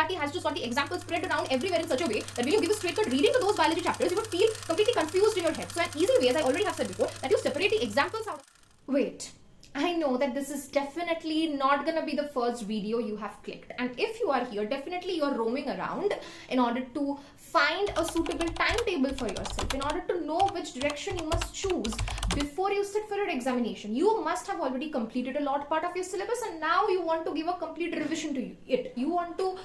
NCERT has just got the examples spread around everywhere in such a way that when you give a straight cut reading to those biology chapters, you would feel completely confused in your head. So an easy way, as I already have said before, that you separate the examples out. Wait. I know that this is definitely not gonna be the first video you have clicked, and if you are here, definitely you're roaming around in order to find a suitable timetable for yourself, in order to know which direction you must choose before you sit for your examination. You must have already completed a lot part of your syllabus, and now you want to give a complete revision to it. You want to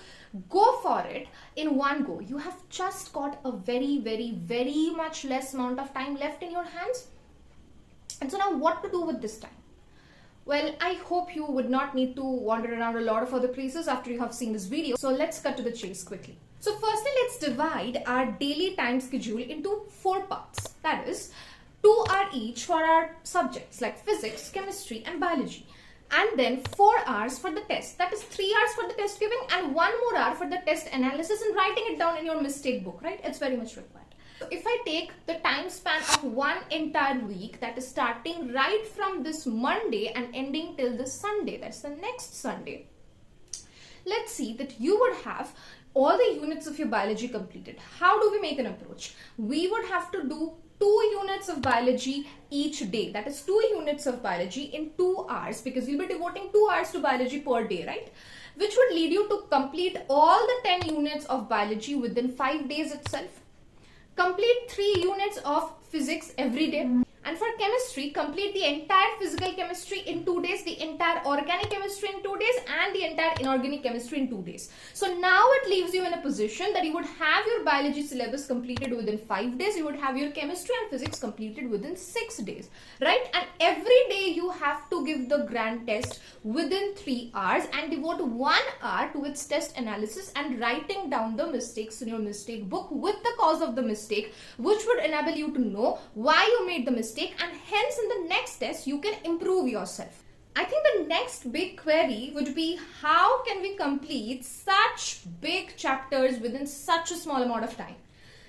go for it in one go. You have just got a very much less amount of time left in your hands, and so now what to do with this time? Well, I hope you would not need to wander around a lot of other places after you have seen this video. So let's cut to the chase quickly. So firstly, let's divide our daily time schedule into 4 parts. That is, 2 are each for our subjects like physics, chemistry and biology. And then 4 hours for the test. That is 3 hours for the test giving and 1 more hour for the test analysis and writing it down in your mistake book, right? It's very much required. So if I take the time span of one entire week, that is starting right from this Monday and ending till this Sunday, that's the next Sunday, let's see that you would have all the units of your biology completed. How do we make an approach? We would have to do 2 units of biology each day. That is 2 units of biology in 2 hours, because you'll be devoting 2 hours to biology per day, right? Which would lead you to complete all the 10 units of biology within 5 days itself. Complete 3 units of physics every day. And for chemistry, complete the entire physical chemistry in 2 days, the entire organic chemistry in 2 days, and the entire inorganic chemistry in 2 days. So now it leaves you in a position that you would have your biology syllabus completed within 5 days, you would have your chemistry and physics completed within 6 days, right? And every day you have to give the grand test within 3 hours and devote 1 hour to its test analysis and writing down the mistakes in your mistake book with the cause of the mistake, which would enable you to know why you made the mistake, and hence in the next test you can improve yourself. I think the next big query would be, how can we complete such big chapters within such a small amount of time?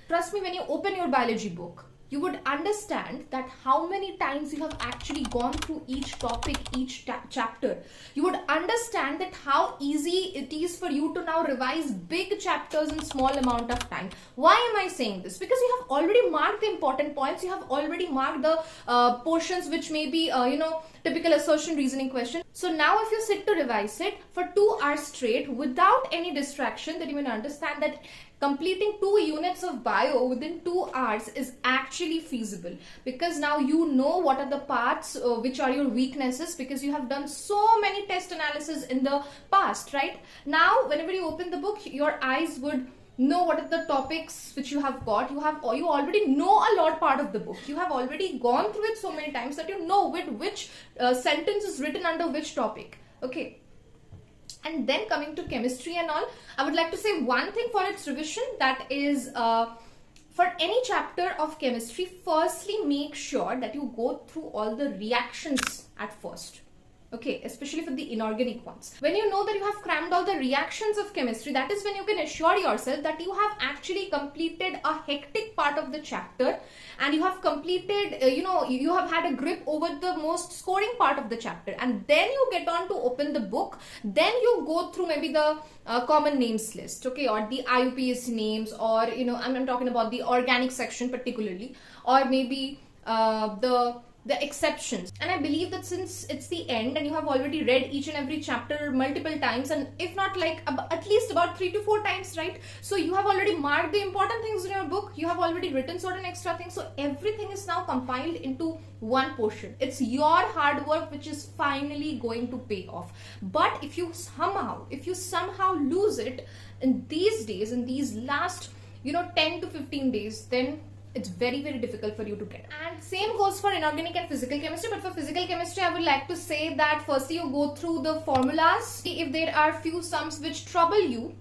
Trust me, when you open your biology book, you would understand that how many times you have actually gone through each topic, each chapter. You would understand that how easy it is for you to now revise big chapters in small amount of time. Why am I saying this? Because you have already marked the important points. You have already marked the portions which may be, typical assertion reasoning question. So now if you sit to revise it for 2 hours straight without any distraction, then you will understand that completing 2 units of bio within 2 hours is actually feasible, because now you know what are the parts which are your weaknesses, because you have done so many test analysis in the past, right? Now whenever you open the book, your eyes would know what are the topics which you have got. You already know a lot part of the book. You have already gone through it so many times that you know which sentence is written under which topic. Okay. And then coming to chemistry and all, I would like to say one thing for its revision, that is for any chapter of chemistry, firstly make sure that you go through all the reactions at first. Okay, especially for the inorganic ones. When you know that you have crammed all the reactions of chemistry, that is when you can assure yourself that you have actually completed a hectic part of the chapter, and you have completed, you have had a grip over the most scoring part of the chapter, and then you get on to open the book. Then you go through maybe the common names list, okay, or the IUPAC names, or I'm talking about the organic section particularly, or maybe the exceptions. And I believe that since it's the end and you have already read each and every chapter multiple times, and if not like at least about 3 to 4 times, right? So you have already marked the important things in your book, you have already written certain extra things, so everything is now compiled into one portion. It's your hard work which is finally going to pay off. But if you somehow lose it in these days, in these last 10 to 15 days, then it's very difficult for you to get. And same goes for inorganic and physical chemistry. But for physical chemistry, I would like to say that firstly you go through the formulas. If there are few sums which trouble you,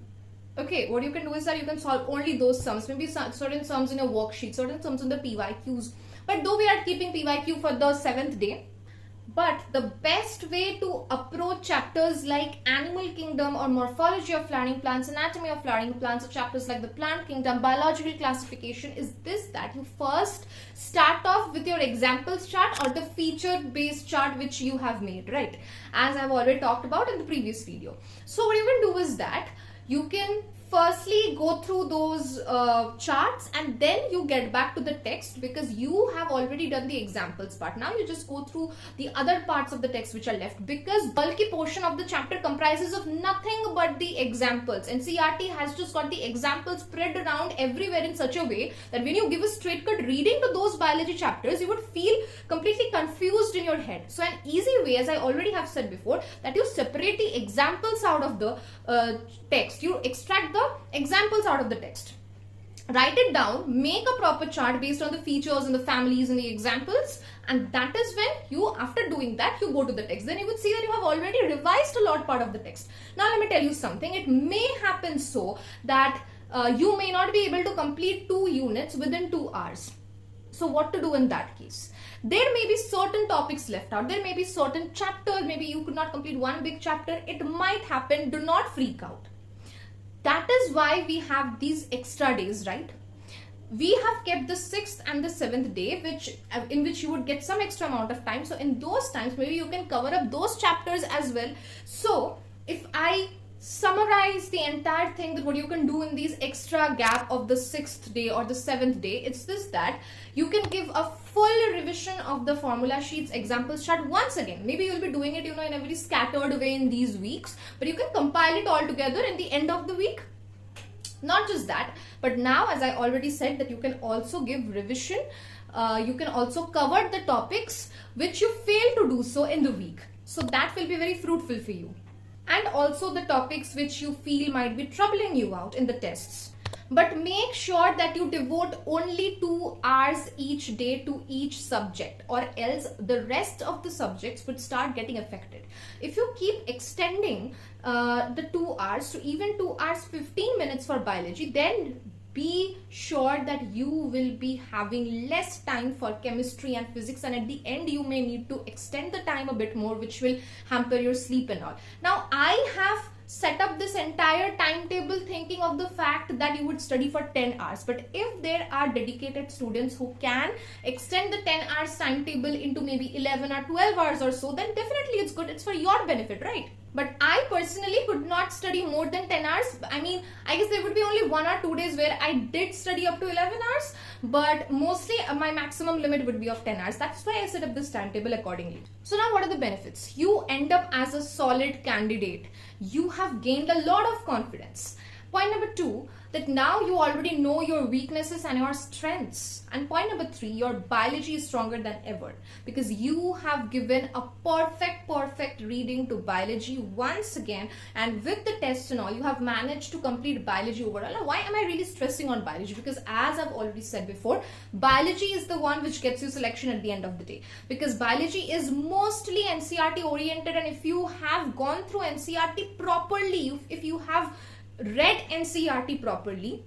okay, what you can do is that you can solve only those sums. Maybe certain sums in your worksheet, certain sums in the PYQs. But though we are keeping PYQ for the 7th day, but the best way to approach chapters like animal kingdom or morphology of flowering plants, anatomy of flowering plants, or chapters like the plant kingdom, biological classification, is this, that you first start off with your examples chart or the feature based chart which you have made, right? As I've already talked about in the previous video. So what you can do is that you can firstly go through those charts and then you get back to the text, because you have already done the examples part. Now you just go through the other parts of the text which are left, because bulky portion of the chapter comprises of nothing but the examples. NCERT has just got the examples spread around everywhere in such a way that when you give a straight cut reading to those biology chapters, you would feel completely confused in your head. So an easy way, as I already have said before, that you separate the examples out of the text. You extract the examples out of the text, write it down, make a proper chart based on the features and the families and the examples, and that is when you, after doing that, you go to the text. Then you would see that you have already revised a lot part of the text. Now let me tell you something. It may happen so that you may not be able to complete 2 units within 2 hours. So what to do in that case? There may be certain topics left out. There may be certain chapters. Maybe you could not complete one big chapter. It might happen. Do not freak out. That is why we have these extra days, right? We have kept the 6th and the 7th day, in which you would get some extra amount of time. So in those times, maybe you can cover up those chapters as well. So if I summarize the entire thing, that what you can do in these extra gap of the 6th day or the 7th day, it's this, that you can give a full revision of the formula sheets example chart once again. Maybe you'll be doing it, in a very scattered way in these weeks, but you can compile it all together in the end of the week. Not just that, but now, as I already said, that you can also give revision. You can also cover the topics which you fail to do so in the week. So that will be very fruitful for you. And also the topics which you feel might be troubling you out in the tests. But make sure that you devote only 2 hours each day to each subject, or else the rest of the subjects would start getting affected. If you keep extending the 2 hours to even 2 hours 15 minutes for biology, then be sure that you will be having less time for chemistry and physics, and at the end you may need to extend the time a bit more, which will hamper your sleep and all. Now I have set up this entire timetable thinking of the fact that you would study for 10 hours, but if there are dedicated students who can extend the 10 hours timetable into maybe 11 or 12 hours or so, then definitely it's good. It's for your benefit, right? But I personally could not study more than 10 hours. I mean, I guess there would be only 1 or 2 days where I did study up to 11 hours, but mostly my maximum limit would be of 10 hours. That's why I set up this timetable accordingly. So now what are the benefits? You end up as a solid candidate. You have gained a lot of confidence. Point number 2, that now you already know your weaknesses and your strengths. And point number 3, your biology is stronger than ever, because you have given a perfect reading to biology once again, and with the tests and all, you have managed to complete biology overall. Now, why am I really stressing on biology? Because as I've already said before, biology is the one which gets you selection at the end of the day, because biology is mostly NCERT oriented, and if you have gone through NCERT properly, if you have read NCERT properly,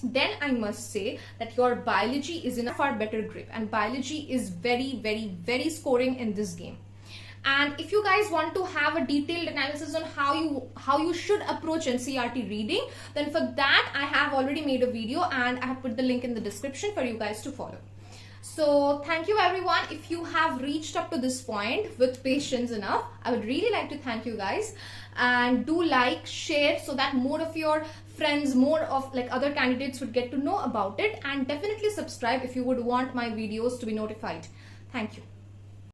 then I must say that your biology is in a far better grip, and biology is very scoring in this game. And if you guys want to have a detailed analysis on how you should approach NCERT reading, then for that I have already made a video, and I have put the link in the description for you guys to follow. So thank you everyone. If you have reached up to this point with patience enough, I would really like to thank you guys, and do like, share, so that more of your friends, more of like other candidates would get to know about it, and definitely subscribe if you would want my videos to be notified. Thank you.